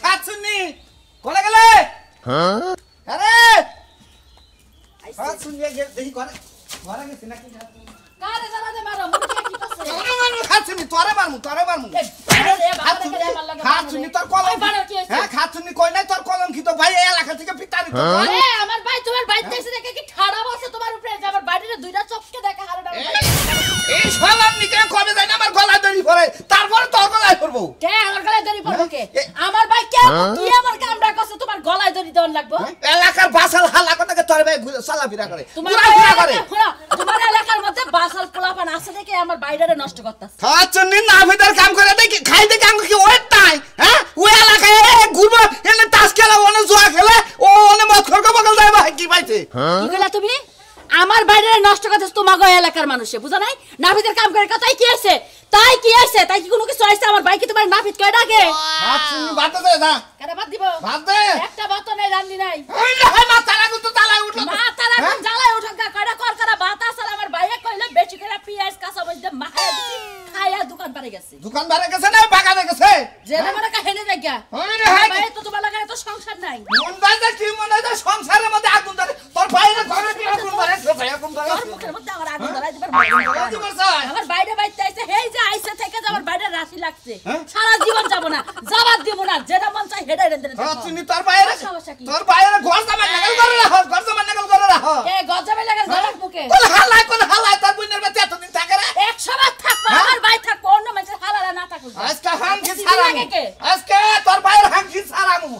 খাচ্ছুনি কোনে গেলে আরে খাচ্ছুনি দেখি ঘরে ঘরে গেছি নাকি কারে জানাতে মারো মুখে কি করছে খাচ্ছুনি তোরে মারমু খাচ্ছুনি তোর কলম হ্যাঁ খাচ্ছুনি কই নাই তোর কলম কি তো ভাই এই এলাকা থেকে পিটারি তো আমার ভাই তোমার বাইতে এসে দেখে কি ঠাড়া বসে তোমার উপরে আমার বাড়িতে দুইটা চোখকে দেখা হারাটা এই শালার নিকে কবে যাই না আমার গলায় দড়ি পড়ে তারপরে তোর গলায় পড়বো কে আমার গলায় দড়ি পড়বো কে আমার ভাই কে তুই আমার কামড়া করছে তোমার গলায় দড়ি দেন লাগবো এলাকার বাসাল হালা কথাকে তোর ভাই চলাফেরা করে তোমার এলাকার মধ্যে বাসাল পোলাপান আছে দেখে আমার বাইরে নষ্ট করতেছে খাচ্ছুনি না ভিতর কাম করে দেখি খাইতে কাম কি ওই তাই হ্যাঁ ওই এলাকায় ঘুরবো এনে তাস খেলা ওনে জুয়া খেলে ও ওনে মদ খরগো বগল যায় ভাই কি পাইছে কি কইলা তুমি আমার বাইরে নষ্ট করতেছ তোমাগো এলাকার মানুষে বুঝা নাই নাফিদের কাম করে তাই কি আছে তাই কি কোনো কিছু হইছে আমার ভাই কি তোমার নাফিদ কয় ডাকে খাচ্ছুনি বাদ দে না কেন বাদ দিব বাদ দে একটা বাত নাই রান্দি নাই ওই না মা তারা কিন্তু তালাই উঠলো মা তারা জ্বালায় উঠা কয়টা কর করা বাত আসলে আমার ভাইয়ে কইলে বেশি করে পেঁয়াজ কাঁচা মরিচ মাখায় দিছি খাইয়া দোকান পারে গেছে দোকান বারে গেছে না বাগানে গেছে জেনে মনে কাহিনী দেখা ওই রে হাই ভাই তো তোমার লাগায় তো সংসার নাই মন দাইতে কি মনে দাই সংসারের মধ্যে আগুন ধরে তোর ভাইরে ঘরে কি আগুন ধরে ভাই আগুন ধরে তোর মুখের মধ্যে আমার আগুন ধরাই দিবার কি করছস আমার বাইরে বাইতে আইছে হেই যে আইছে থেকে যে আমার বাইরে রাশি লাগছে সারা জীবন যাব না জবাব দিব না যেটা মন চাই হেডাই রেন্দে খাচ্ছুনি তোর ভাইরে ঘর জামাই নাগাল করে রাখ ঘর জামাই নাগাল করে রাখ এ গজাবে লাগার গলার মুখে কোন হালাই তোর বুনের বাচ্চা এতদিন থাকে রে 100 বার থাকবো আমার ভাই থাকবো অন্য মানুষের হালালা না থাকুক আজকে হাঙ্কি ছাড়ামু আজকে তোর ভাইয়ের হাঙ্কি ছাড়ামু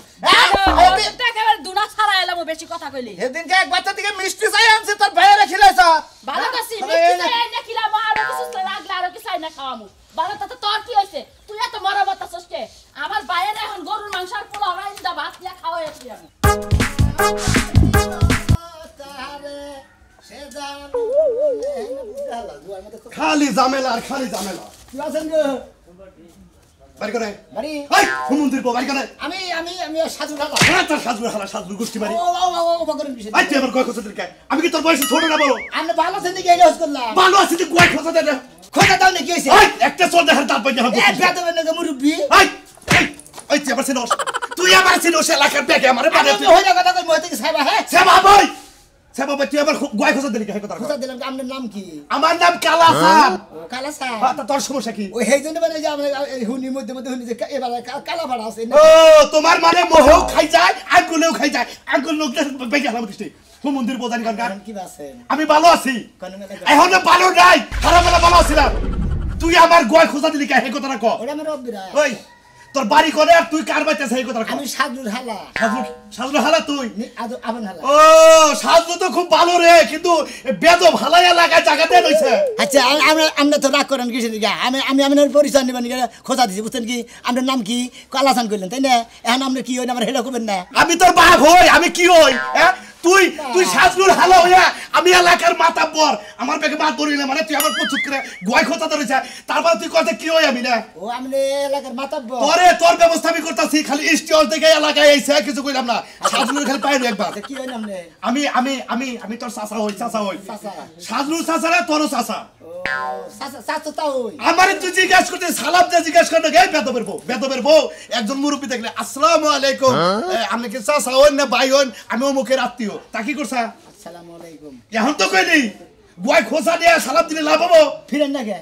একেবারে দুনা ছাড়া এলাম বেশি কথা কইলি সেদিনকে এক বাচ্চা থেকে মিষ্টি চাই আনছি তোর ভাইয়ের খিলাইছ ভালো কাছি মিষ্টি চাই না খিলামু আর কিছু লাগলে আর কিছু চাই না খাওয়ামু ভালো তো তোর কি হইছে তুই এত মরামত আছিস কে আমার ভাইয়ের এখন গরুর মাংস আর পোলাও রাইন্দা ভাত দিয়া খাওয়াইছি আমি খালি ঝামেলা আর খালি ঝামেলা কি আছেন গো বাড়ি করে বাড়ি এই হুমন্দির বউ বাড়ি করে আমি সাজু ঢালা তোর সাজুর হালা সাজুর গোষ্ঠী বাড়ি ও করেন বিষয় আই তুই আমার কয় খোঁজা দিকে আমি কি তোর বয়সে ছোট না বলো আমি ভালো আছেন নাকি এটা করলাম ভালো আছি তুই কয় খোঁজা দে খোঁজা দাও নাকি হইছে এই একটা চল দেখার দাঁত বাইনা হবে এ বেদবে নাকি মুরব্বি এই এই তুই আবার চিনোস তুই আবার চিনোস এলাকার ব্যাগে আমারে বাড়ি আমি হইলা কথা কই মই থেকে সাইবা হ্যাঁ সেবা ভাই সেবা ভাই তুই আবার গয় খোঁজা দিলি কে কথা খোঁজা দিলাম আপনার নাম কি আমার নাম কালাসান কালা সাহ তোর সমস্যা কি ওই হেইজন্য মানে যে আমরা হুনির মধ্যে হুনি যে এবার কালা ভাড়া আছে ও তোমার মানে মোহেও খাই যায় আঙ্গুলেও খাই যায় আঙ্গুল লোকটা বেগে হালাম দৃষ্টি হুমন্দির বোঝানি গান কি আছেন আমি ভালো আছি কোন মেলা এখন ভালো নাই খারাপ ভালো আছিলাম তুই আমার গয় খোঁজা দিলি কে কথাটা ক ওরা আমার রব্বিরা ওই তোর বাড়ি করে আর তুই কার বাইতে সেই কথাটা ক আমি সাজুর হালা সাজু হালা তুই আবন হালা ও সাজু তো খুব ভালো রে কিন্তু বেদব হালায়া লাগা জায়গা দিয়ে রইছে আচ্ছা আমরা তো রাগ করেন কিছু দিকে আমি আপনার পরিচয় নেবেন খোঁজা দিছি বুঝছেন কি আপনার নাম কি কালাসান করলেন তাই না এখন আমরা কি হই আমার হেডা করবেন না আমি তোর বাপ হই আমি কি হই হ্যাঁ তুই সাজনুর হালা হইয়া আমি এলাকার মাতাব্বর আমার বেগে মাত ধরিলে মানে তুই আমার প্রচুর করে গয় খোঁজা ধরেছে তারপর তুই কথা কি হই আমি না ও আমি এলাকার মাতাব্বর তোর ব্যবস্থা আমি করতেছি খালি স্টল থেকে এলাকায় আইছে কিছু কইলাম না সাজনুর খালি পাইলো একবার কি হয় নাম নে আমি তোর চাচা হই চাচা সাজনুর চাচা না তোর চাচা চাচা তাও আমারে তুই জিজ্ঞাসা করতে সালাম দিয়ে জিজ্ঞাসা করতে গে বেদবের বউ একজন মুরব্বি দেখলে আসসালামু আলাইকুম আপনি কি চাচা হন না ভাই হন আমি অমুকের আত্মীয় তা কি করছা আসসালামু আলাইকুম এখন তো কইলি বয় খোঁজা দিয়ে সালাম দিলে লাভ হবো ফিরেন না কে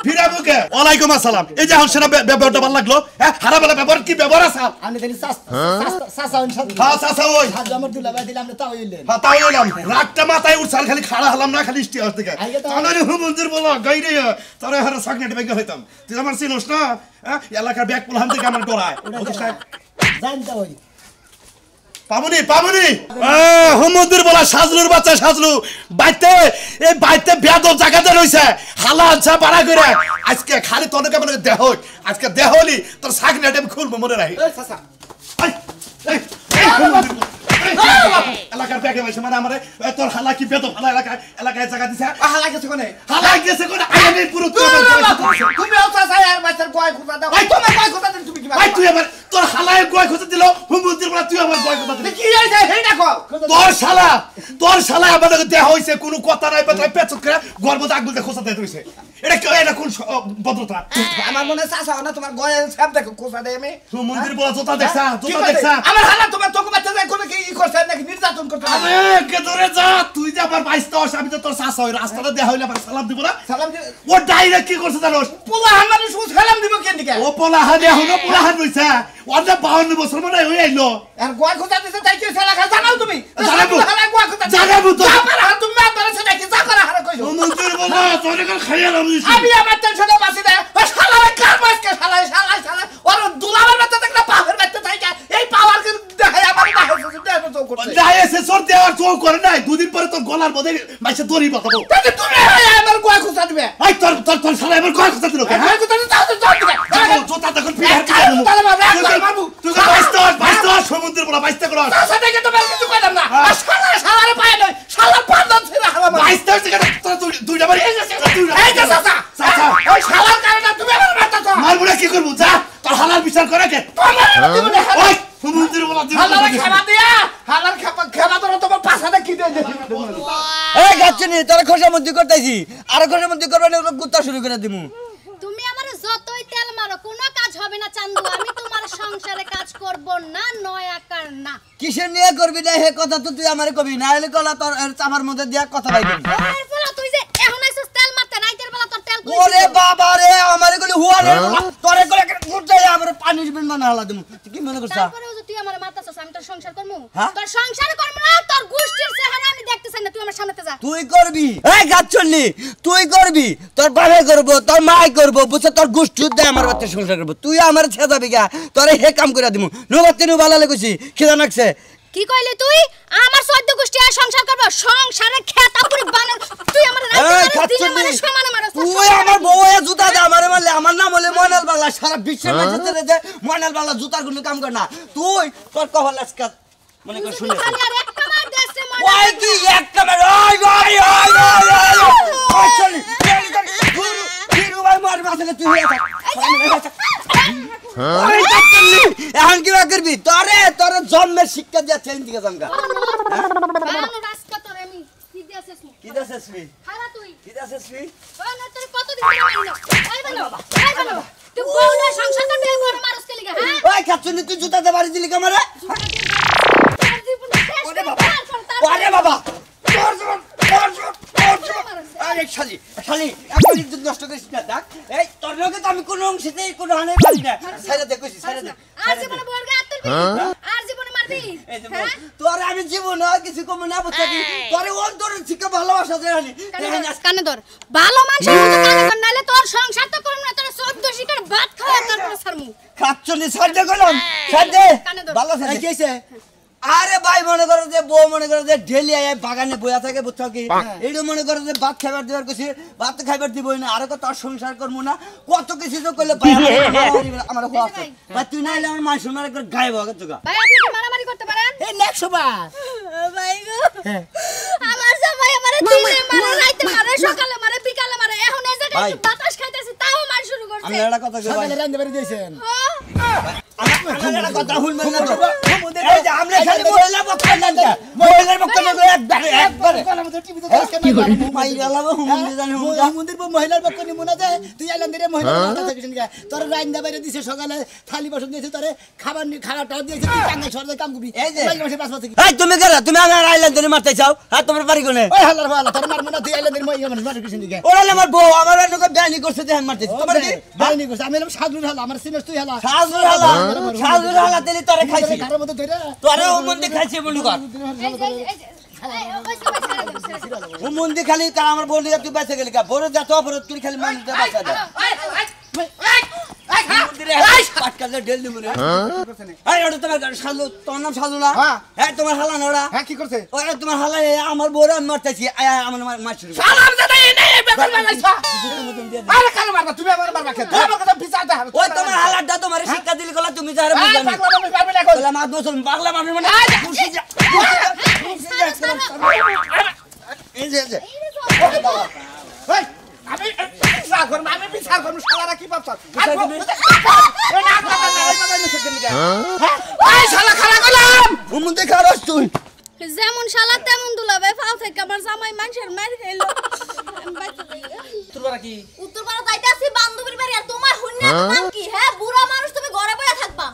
ফিরাবো কে ওয়ালাইকুম আসসালাম এই যে হাসনা ব্যবহারটা ভালো লাগলো হ্যাঁ হারাবেলা ব্যবহার কি ব্যবহার আছে আমি খালি চাচা হন সাথে হ্যাঁ চাচা ওই হাজ আমার দুলা ভাই দিলাম না তাও হইলেন হ্যাঁ তাই হইলাম রাগটা মাথায় উঠছাল খালি খাড়া হলাম না খালি স্টি আসতে গে তাহলে হুমন্দির বলো গাইরে তোরে হারা সাগনেট ব্যাগে হইতাম তুই আমার চিনোস না হ্যাঁ এলাকার ব্যাগ পোলাম থেকে আমার ডরায় জানতা হই পাবনি হুমন্দির বলা সাজলুর বাচ্চা সাজলু বাইতে বেদব জায়গাতে রইছে হালা আনছা বাড়া করে আজকে খালি তোর কেমন দেহ আজকে দেহলি তোর সাগনেট আমি খুলবো মনে রাখি এলাকার ব্যাগে বসে মানে আমার তোর হালা কি বেদব হালা এলাকায় জায়গা দিছে হালা গেছে কোনে আমি পুরো তুমি চাচা আর বাচ্চার কয় খোঁজা দাও তোমার কয় খোঁজা দেন তুমি কি তোর হালায় গয় খোঁজা দিল হুমুন্দির বলা তুই আমার গয় খোঁজা দিলি কি হইছে হেইটা কো তোর শালা আমাদের দেহ হইছে কোনো কথা নাই কথা পেছক করে গর্ভত আগুলতে খোঁজা দেয় হইছে এটা কোন ভদ্রতা আমার মনে চাচা না তোমার গয়ে ছাপ দেখো কোসা দে আমি হুমুন্দির বলা জোতা দেখছা আমার হালা তোমার তোকে বাচ্চা যায় কোন কি করছ নাকি নির্যাতন করতে আরে কে ধরে যা তুই যে আমার 22 আমি তো তোর চাচা হই রাস্তাটা দেহ হইলে আমার সালাম দিব না সালাম দে ও ডাইরেক্ট কি করছ জানোস পোলা আমার শুধু সালাম দিব কেন দিকে ও পোলা হানে হলো পোলা হান হইছে ওটা 52 বছর মনে হই আইলো আর গয় খোঁজা দিতে তাই কি সালা খা জানাও তুমি জানাবো। হালা গয় খোঁজা জানাবো তো। আমার হাত তুমি আমার সাথে কি জাকরা হারা কইছো হুমুন্দির বলা তোর কাল খাইয়ালাম দিছি আমি আমার টেনশনে বাসি দে ও শালা কার মাসকে শালা ওর দুলাবার বাচ্চা দেখলা পাওয়ার বাচ্চা থাকে এই পাওয়ার কে দেখাই আমার না হচ্ছে দেখো তো করতে ডাইএসএ সর দেওয়ার তো করে নাই দুদিন পরে তোর গলার মধ্যে মাইছে দড়ি বাঁধাবো তাতে তুমি আমার গয় খোঁজা দিবে আই তোর শালা এবার গয় খোঁজা দিল কে হ্যাঁ গয় খোঁজা দাও তো দিবে জোতা দেখুন পিয়ার তুই 22 সমুদ্রের বলা 22 করস তার থেকে তো বের কিছু কইলাম না শালার পায় নয় শালা পান্দন ছিল হালা 22 থেকে তোর দুইটা বাড়ি এই যে চাচা ওই শালার কারণে তুমি আমার মারতাছ মারবুড়া কি করবো যা তোর হালার বিচার করে কে ওই সমুদ্রের বলা হালার খাবা দিয়া হালার খাবা ধরো তোমার পাছাটা কি দেই এই গাছনি তোর খোসামন্দি করতেছি আর খোসামন্দি করবে না গুত্তা শুরু করে দিমু তুমি আমার যতই তেল মারো কোনো কাজ হবে না চান্দু আমি তোমার সংসারে কাজ করব না নয় আকার না কিসের নিয়ে করবি না হে কথা তো তুই আমারে কবি না হলে কলা তোর চামার মধ্যে দিয়া কথা বাইবি ওর ফলে তুই যে এখন আইছস তেল মারতে রাইতের বেলা তোর তেল কই ওরে বাবা রে আমারে কলি হুয়া রে তোরে কলে গুড়তে আমার পানির বিন বানা হলা দিমু তুই কি মনে করছ তারপরেও যে তুই আমার মারতাছস আমি তোর সংসার করমু হ্যাঁ? তোর সংসার করমু না তোর গোষ্ঠীর চেহারা আমি দেখতে চাই না তুই আমার সামনেতে যা তুই করবি এই গাছনি তুই করবি তোর বাবা করব তোর মাই করব বুঝছ তোর গোষ্ঠী দে আমার বাচ্চা সংসার করব তুই আমার ছেদাবি গা তোরে হে কাম করে দিমু নবাতে নু ভালো লাগছি খিদা নাকছে কি কইলি তুই আমার 14 গোষ্ঠী আর সংসার করব সংসারে খেতা পুরি বানার তুই আমার রাইতে দিনে মানে সমানে মারছ তুই আমার বউয়ে জুতা দে আমারে মারলে আমার নাম হলে ময়নাল বাংলা সারা বিশ্বের মাঝে যে ময়নাল বাংলা জুতার কোনো কাম করে না তুই তোর কহল আজকে মনে কর শুনে খালি আর একটা মার দেশে ওই কি একটা মার ওই ওই চল গুরু ভাই মার মাসলে তুই হয়ে থাক ওই দেখলি এখন কি করবি তোরে জন্মের শিক্ষা দিয়া চেঞ্জ দিকে জানগা বানো রাস্তা তোর আমি কি দিয়েছিস কি দাসেস তুই খালা তুই কি দাসেস তুই ওই না তোর কতদিন ধরে মারিনা এই বানো তুই বউলা সংসার করতে বড় মারস কে লাগা হ্যাঁ ওই খাচ্ছনি তুই জুতা দে বাড়ি দিলি কামারে ওরে বাবা আরে শালি এখন ইজ্জত নষ্ট করিস না দেখ এই তোর লগে তো আমি কোন অংশতেই কোন হানে পারি না ছাইরা দে কইছি ছাইরা দে আর জীবনে বর্গা আত্মল আর জীবনে মারবি হ্যাঁ তোর আমি জীবন আর কিছু কম না বুঝছি তোর অন্তরের থেকে ভালোবাসা দেয় হানি কানে ধর ভালো মানুষ কানে ধর নালে তোর সংসার তো করব না তোর 14 শিকার ভাত খাওয়া তারপর ছাড়মু খাচ্ছনি ছাড় দে কইলাম ছাড় দে ভালো ছাড় কি হইছে আরে ভাই মনে করো যে বউ মনে করো যে ডেলি আয় বাগানে বইয়া থাকে বুঝছো কি এইটা মনে করো যে ভাত খাইবার দিবার কইছি ভাত খাইবার দিবই না আরে কত সংসার করমু না কত কিছু তো কইলে ভাই আমার হওয়া আছে ভাই তুই না এলে আমার মান সম্মান একবার গায়েব হয়ে গেছে ভাই আপনি কি মারামারি করতে পারেন এই নেক্সট বার ভাই গো আমার জামাই আমারে দিনে মারে রাইতে মারে সকালে মারে বিকালে মারে এখন এই জায়গায় একটু বাতাস খাইতেছি তাও মার শুরু করছে আমি একটা কথা কই ভাই সকালে রান্না বাড়ি দিয়েছেন আমার একটা কথা শুনবেন না তো এই যে আমরা খালি মহিলা পক্ষ না মহিলার পক্ষ না একবারে কি করে মাই গেলাম হুমুন্দি জানি মন্দির মহিলার পক্ষ নিমুনা যায় তুই আইলাম দিরে মহিলার কথা থাকিস না তোর রান্না বাইরে দিছে সকালে থালি বাসন দিয়েছে তোরে খাবারটা দিয়েছে তুই টাঙ্গাই সরদে কাম করবি এই যে মাসে 5 বছর এই তুমি কেন তুমি আমার আইল্যান্ডে মারতে চাও আর তোমার বাড়ি কোনে ওই হালার ভালো তোর মারমু না তুই আইলাম দিরে মই মানুষ মার কিছু দিকে ওরা আমার বউ আমার লোক বেয়ানি করছে দেখেন মারতে তোমার কি বাইনি করছ আমি এলাম সাজুর হালা আমার সিনস তুই হালা সাজুর হালা তেলি তোরে খাইছি কারো মতো ধরে তোরে হুমুন্দি খাইছি বলি কর হুমুন্দি খালি তা আমার বলি তুই বেঁচে গেলি কা বড় যা তো অপরাধ তুই খালি মানুষ দে বাঁচা দে পাটকালে ঢেল দিমু রে এই ওটা তোমার সাজু তোমার নাম সাজু না হ্যাঁ তোমার হালা না ওরা হ্যাঁ কি করছে ওরা তোমার হালা আমার বড় আমি মারতেছি আমার মার শুরু সালাম দাদা এই নেই বেতন লাগাইছা আরে কাল মারবা তুমি আমার মারবা কে তুমি আমার কথা বিচার দে ওই তোমার হালাটা তোমার শিক্ষা দিলি গলা তুমি যারে বুঝানি পাগলা মানুষ পারবে না কই বলা মাত বসল পাগলা মানুষ মানে খুশি যা এই যে এই আমি বিচার করব শালারা কি পাবছ খারাপ তুই যেমন শালা তেমন দুলাভাই ফাও থেকে আমার জামাই মানুষের মার খাইলো তোরা কি উত্তরপাড়া যাইতাছি বান্ধবীর বাড়ি আর তোমার হুন্না নাম কি হ্যাঁ বুড়া মানুষ তুমি ঘরে বসে থাকবা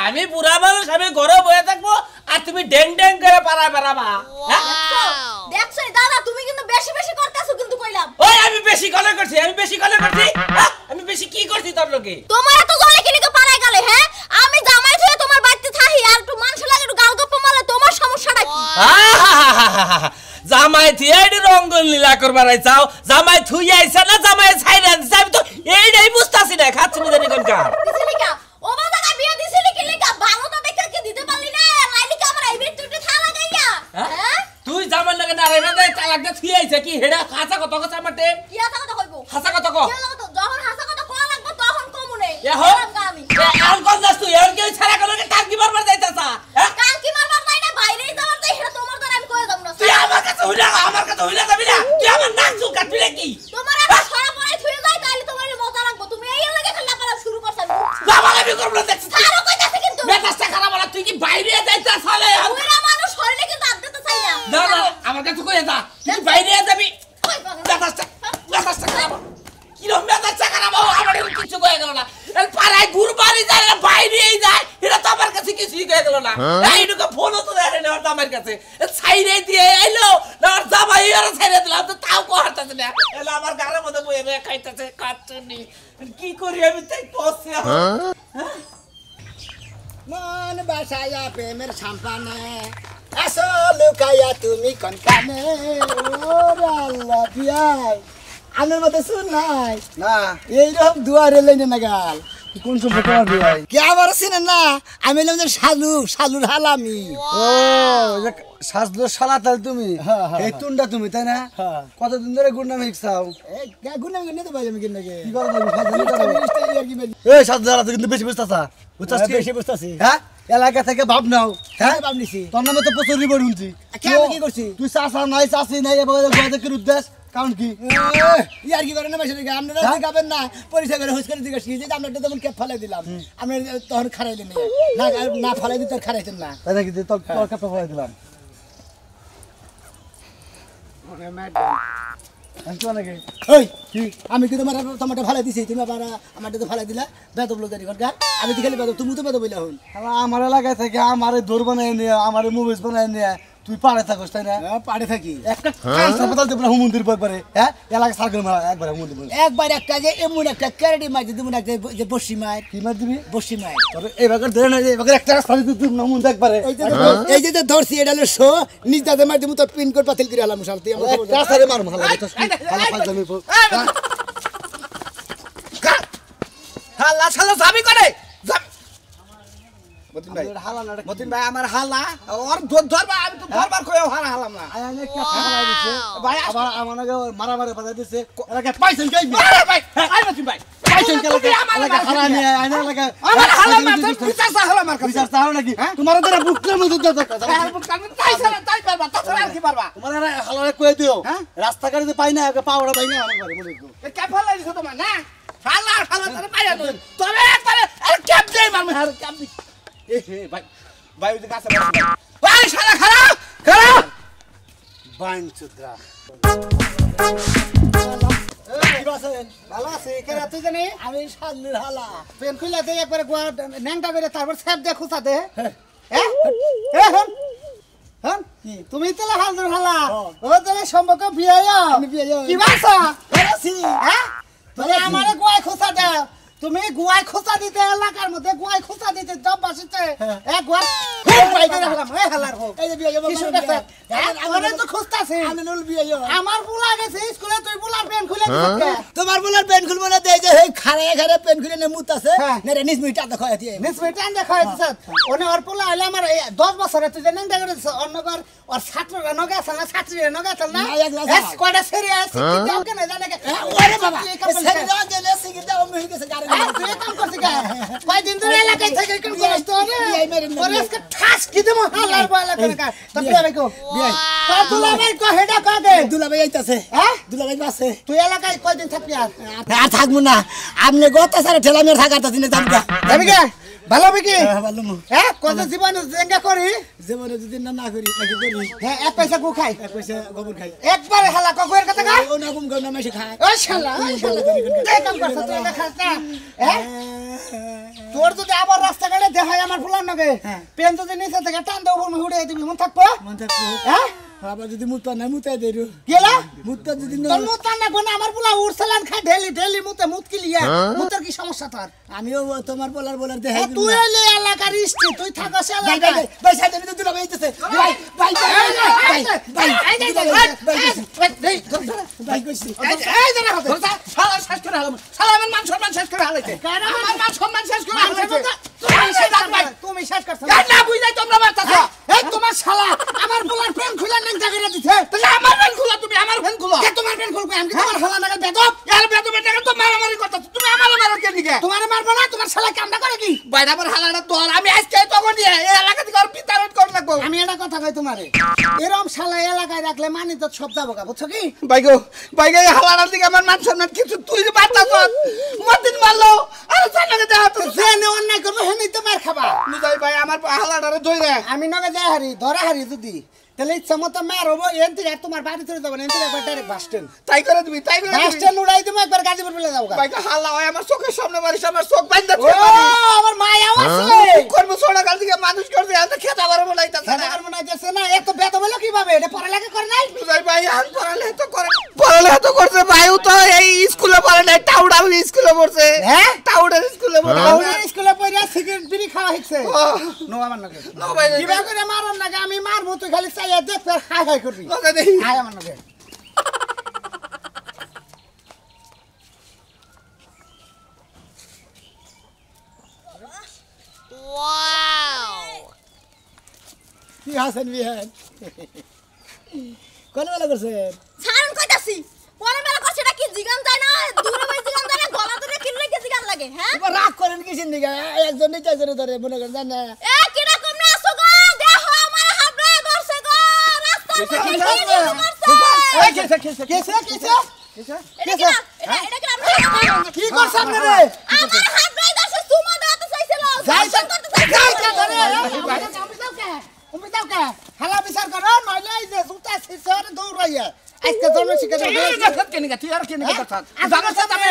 আমি বুড়া মানুষ আমি ঘরে বসে থাকবো আর তুমি ড্যাং ড্যাং করে পাড়া বেড়াবা দেখছো দাদা তুমি কিন্তু বেশি বেশি করতেছো কিন্তু কইলাম ওই আমি বেশি গলা করছি আমি বেশি কি করছি তোর লোকে তোমার এত জলে কি লিখে পাড়ায় গেলে হ্যাঁ আমি জামাই থুয়ে তোমার বাড়িতে থাকি আর একটু মানুষ লাগে একটু গাল গপ্প মারলে তোমার সমস্যাটা কি জামাই থুই এই রঙ্গন লীলা করবার আইছাও জামাই থুই আইছা না জামাই ছাইরা দিছ আমি তো এইটাই বুঝতাছি না খাচ্ছি না জানি কোন কার দিছিলি কা ও বাবা বিয়ে দিছিলি কি লিখা ভালো তো দেখে কি দিতে পারলি না লাইলি কা আমার এই বিটুটে থালা গাইয়া হ্যাঁ তুই জামাই লাগে না রে না তালাক দে থুই আইছা কি হেডা খাসা কত কথা মারতে কি হাসা কথা কইবো হাসা কত কো যখন হাসা কথা কোয়া লাগবে তখন কমুনে আমি আর কোন দাস তুই আর কি ছাড়া করে টাকি মারবার যাইতাছা কাল কি মারবার নাই না বাইরেই যাওয়ার যাই এটা তোমার দ্বারা আমি কই যাব না তুই আমার কাছে হইলা যাবি না তুই আমার নাক চুল কাটবি নাকি তোমার আবার ছড়া পড়ে থুয়ে যাই তাইলে তোমার মজা লাগবে তুমি এই লাগে খেলা করা শুরু করছ জামালাবি করব না দেখছিস আরো কইতাছে কিন্তু মেজাজটা খারাপ হলা তুই কি বাইরে যাইতাছ হলে ওইরা মানুষ হইলে কিন্তু আদতে চাই না না না আমার কাছে কই যা তুই বাইরে যাবি মেজাজটা খারাপ কি রকম মেজাজটা খারাপ আমার কিছু কই গেল না এর পাড়ায় ঘুরবাড়ি যায় না বাইরেই যায় এটা তো আমার কাছে কিছুই কই গেল না এইটুকু ফোনও তো দেখে না আমার কাছে ছাইরে দিয়ে আইলো না আর জামাই আর ছাইরে দিলাম তো তাও কো হাঁটাছে না এলা আমার গারের মধ্যে বইয়ে রে খাইতেছে কাটনি কি করি আমি তাই পৌঁছে মন বাসায়া প্রেমের সাম্পানে আসো লুকাইয়া তুমি কোন কানে ওরে আল্লাহ বিয়াই আনের মতে শুন নাই না এইরকম দুয়ারে লাইনে না গাল কোন সম্পর্ক আমার ভাই কে আবার চিনেন না আমি হলাম যে শালুর হালামি ও যে সাজলো শালা তাল তুমি এই তুন্ডা তুমি তাই না কতদিন ধরে গুন্ডা মিক্স খাও গুনে গুনে তো ভাই আমি কিনে গে কি করো তুমি এই সাজলো শালা কিন্তু বেশি বুঝতাছা বুঝতাছ কি বেশি বুঝতাছি হ্যাঁ এলাকা থেকে ভাব নাও হ্যাঁ ভাব নিছি তোর নামে তো প্রচুর রিপোর্ট শুনছি কি করছি তুই চাষা নাই চাষি নাই এবার কি উদ্দেশ্য কারণ কি ইয়ার কি করেন না বেশি দিকে আপনারা গাবেন না পরিচয় করে হুস করে জিজ্ঞাসা কি যে আমরা তো তখন ক্যাপ ফেলাই দিলাম আমরা তখন খারাইলেন না না ফেলাই দিতে খারাইতেন না তাই নাকি তোর ক্যাপটা ফেলাই দিলাম আমি কি তোমার টমেটো ফেলাই দিছি তুমি আবার আমার তো ফেলাই দিলা বেদ ব্লগারি করগা আমি তো খালি বেদ তুমি তো বেদ বইলা হন আমার এলাকায় থেকে আমারে দৌড় বানাই নিয়ে আমারে মুভিজ বানাই নিয়ে তুই পাড়ে থাকস তাই না পাড়ে থাকি একটা হাসপাতাল দেব না হুমন্দির একবারে হ্যাঁ এলাকা সার্কেল মারা একবারে হুমন্দির একবার একটা যে এমন একটা ক্যারেডি মার দিদি মনে একটা যে বসি মার কি মার দিবি বসি মার তবে এবারে ধরে না এবারে একটা রাস্তা দিতে তুই না হুমন্দ একবারে এই যে ধরছি এটা হলো শো নিজাতে মার দিমু তো পিন কোড পাতিল করে হলাম শালতি একটা রাস্তারে মার ভালো লাগে তো ভালো ফাজলামি হাল্লা শালা যাবি করে মতিন ভাই আমার হালা ওর ধরবা আমি তো ধরবার কইও হালাম না আয়ানে কে ফালা দিছে ভাই আবার আমাকে মারা মারা বাধা দিছে এলাকা পাইছেন কই ভাই আই মতিন ভাই পাইছেন কে এলাকা হালা নিয়ে আয়না এলাকা আমার হালা মারতে বিচার চাহ হলো আমার কাছে বিচার চাও নাকি তোমার ধরে বুকলের মধ্যে তাই পারবা তাছাড়া আর কি পারবা তোমার হালারে কই দিও রাস্তা গাড়িতে পাই না একে পাওড়া পাই না আমার ঘরে বলে দিও ক্যাপ ফেলাই দিছো তোমার না হালা তারে পাইয়া তুই তবে একবারে আর ক্যাপ দেই মারমু আর ক্যাপ দি এ ভাই ভাই ওই কাছে ভাই শালা খারাপ খারাপ বাইন চুদ্রা ভালো আছে কেরা তুই জানি আমি শালুর হালা পেন খুলে দে একবার গোয়া ন্যাংটা করে তারপর স্যাপ দে খুসা দে হ্যাঁ হ্যাঁ তুমি তো হালুর হালা ও তোর সম্পর্ক বিয়ায়া আমি বিয়ায়া কি বাসা আছি হ্যাঁ তুমি আমারে গোয়া খুসা দে তুমি গুয়াই খোঁচা দিতে এলাকার মধ্যে গুয়াই খোঁচা দিতে জব বাসিতে এক গুয়া পাই করে হলাম এই হালার হোক এই যে বিয়ে কি শুরু করতে আমি তো খুঁজতাছি আমি নুল বিয়ে আমার বুলা গেছে স্কুলে তুই বুলার পেন খুলে দিতে তোমার বুলার পেন খুলবো না দেই যে এই খারে খারে পেন খুলে নে মুতাছে নেরে নিস মিটা দেখো এতি নিস মিটা দেখো এতি ওনে ওর পোলা হইলো আমার 10 বছরে তুই জানেন দেখা গেছে অন্যগর ওর ছাত্ররা নগা আছে না ছাত্রীরা নগা আছে না এস কয়টা সিরিয়াস কি দাও কেন জানে ওরে বাবা সেরে দাও গেলে সিগি দাও আমি গেছে গাড়ি তুই কাম করছিস কা কয় দিন ধরে এলাকায় থেকে কাম করছ তো রে ওরে আজকে ঠাস কি দেবো হালার বলা করে কা তো বিয়ে কো বিয়ে তোর দুলাভাই কো হেডা কো দে দুলাভাই আইতাছে হ্যাঁ দুলাভাই আছে তুই এলাকায় কয় দিন থাকবি আর থাকবো না আপনি গত সারে ঠেলা মেরে থাকাতা দিনে যাবি কা ভালো হবে কি ভালো মু হ্যাঁ কত জীবন জেঙ্গা করি জীবনে যদি না করি নাকি করি হ্যাঁ এক পয়সা গু খাই এক পয়সা গোবর খাই একবারে হালা ককুয়ের কথা গা ও না গুম গম না মেশে খায় ও শালা এই কাম করছ তুই না খাস না হ্যাঁ তোর যদি আবার রাস্তাঘাটে দেখাই আমার ফুলার নাকি পেন যদি নিচে থেকে টান দেবো হুড়ে দিবি মন থাকবো হ্যাঁ আবার যদি মুতা না মুতাই দেরু গেলা মুতা যদি তোর মুত না কোন আমার ফুলা উড়ছলান খায় ঢেলি মুতে মুত কি লিয়া মুতের কি সমস্যা তোর আমিও তোমার বলার দেখাই তুই এলে এলাকার ইষ্টি তুই থাকস এলাকায় ভাই সাইডে আমি দুটো বাইতেছে ভাই ভাই ভাই কইছি এই জানা হতে শালা শেষ করে হালাম শালা আমার মান সম্মান শেষ করে হালাইছে আমার মান সম্মান শেষ করে হালাইছে তুমি শেষ করছ না বুঝাই তোমরা মারতাছো এই তোমার শালা আমার ফুলার প্রেম খুলে নেক জায়গা দিছে তাহলে আমার ফ্যান খুলো তুমি আমার ফ্যান খুলো কে তোমার প্রেম খুলবে আমি কি তোমার শালা নাকি বেদব এর বেদবে টাকা তো মারামারি করতেছ তুমি আমার মারো কে দিকে তোমারে মারবো না তোমার শালা কামটা করে কি বাইরে আমার হালাটা তোর আমি আজকে তখন দিয়ে এই এলাকা থেকে আর বিতাড়ন করে রাখবো আমি এটা কথা কই তোমারে এরকম শালা এলাকায় রাখলে মানি তো সব যাবো গা বুঝছো কি বাইগো এই হালাটার দিকে আমার মান সম্মান কিছু তুই যে বাতাছ মদিন মারলো আর জানাকে দেয়া তো যে নে অন্যায় করবো হেনি তো মার খাবা মুজাই ভাই আমার হালাটারে ধইরে আমি নগে যাই হারি ধরা হারি যদি তাহলে ইচ্ছা মতো মার হবো এন থেকে তোমার বাড়ি চলে যাবো এন থেকে একবার ডাইরেক্ট বাস স্ট্যান্ড তাই করে দিবি বাস স্ট্যান্ড উড়াই দিবো একবার গাজীপুর বলে যাবো গা বাইগো হালা হয় আমার চোখের সামনে মারিস আমার চোখ বাইন্দা ও আমার মায়া আছে করবো ছোড়া কাল থেকে মানুষ করছে এত খেতে আবার বলাইতাছে খেলা করবো না যাচ্ছে না এত বেদ হলো কিভাবে এটা পড়ালেখা করে নাই মুজাই ভাই আন পড়ালে তো করছে ভাইও তো এই স্কুলে পড়ে নাই টাউডার স্কুলে পড়ছে হ্যাঁ টাউডার স্কুলে পড়ে আমাদের স্কুলে পড়া সিগারেট বিড়ি খাওয়া হচ্ছে নো আমার নাকি নো ভাই কিভাবে করে মারন নাকি আমি মারবো তুই খালি চাইয়া দেখ ফের হাই হাই করবি ওকে দেখি হাই আমার নাকি কি হাসেন বিহান কোন বেলা করছেন ছাড়ন কইতাছি পরে মেলা করছে এটা কি জিগান যায় না দূরে ভাই জিগান যায় না গলা ধরে কিনলে কি জিগান লাগে হ্যাঁ এবার রাগ করেন কিসের দিকে একজন নিচে জোরে ধরে মনে করেন জান না এ কিরা কমনে আসো গো দেখো আমার হাবড়ে ধরছে গো রাস্তা কেসে কেসে কেসে এটা কি এটা কি আমরা কি করছ আপনারে আমার হাবড়ে ধরছে সুমা দাঁত চাইছিল যাইছেন করতে যাই চাইছিল তুমি দাও কে হালা বিচার করো নইলে এই যে সুতা শিশর দৌড়াইয়া আজকে জন্ম শিখে দাও তুই আর কেন কথা জানো সাথে আমার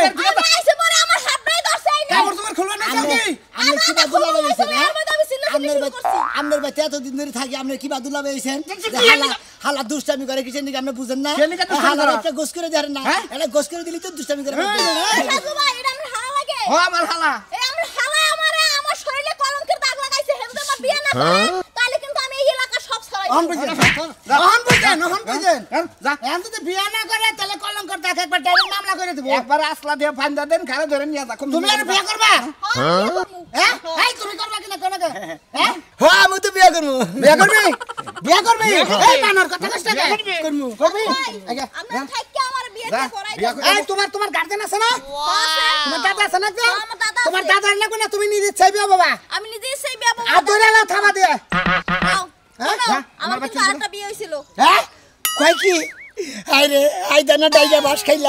আইছে পরে আমার হাবড়ে ধরছে কাপড় তোমার খুলবে না চাকি আপনি কি বাদুলা লাগাইছেন আমি আপনার বাচ্চা এতদিন ধরে থাকি আপনি কি বাদুলা লাগাইছেন হালা দুষ্টামি করে কিসের দিকে আপনি বুঝেন না হালা একটা গোস করে দেন না এটা গোস করে দিলি তো দুষ্টামি করে সাজু ভাই এটা আমার হালা লাগে ও আমার হালা এই আমার হালা আমারে আমার শরীরে কলঙ্কের দাগ লাগাইছে হেমদে আমার বিয়ে না করে তাহলে কিন্তু আমি এই এলাকা সব ছড়াই অন বুঝেন যা এখন যদি বিয়া না করে তাহলে কলঙ্কর দাগ একবার ডাইরেক্ট মামলা করে দেব একবার আসলা দিয়ে ফান্দা দেন ঘরে ধরে নিয়ে যা তুমি আর বিয়া করবা হ্যাঁ এই তুমি করবা কিনা কোন কে হ্যাঁ হ্যাঁ আমি তো বিয়ে করবো বিয়া করবি এই বানর কথা কষ্ট করবি করবি আগে আমরা থাকি আমার বিয়েটা করাই দাও এই তোমার গার্জেন আছে না তোমার দাদা আছে না আমার দাদা তোমার দাদার লাগবে না তুমি নিজে চাইবে বাবা আমি নিজেই সেই বিয়ে বাবা আর ধরে নাও থামা দিয়ে আমার কিন্তু আরেকটা বিয়ে হইছিল হ্যাঁ কয় কি আরে আই দানা ডাইয়া বাস খাইলা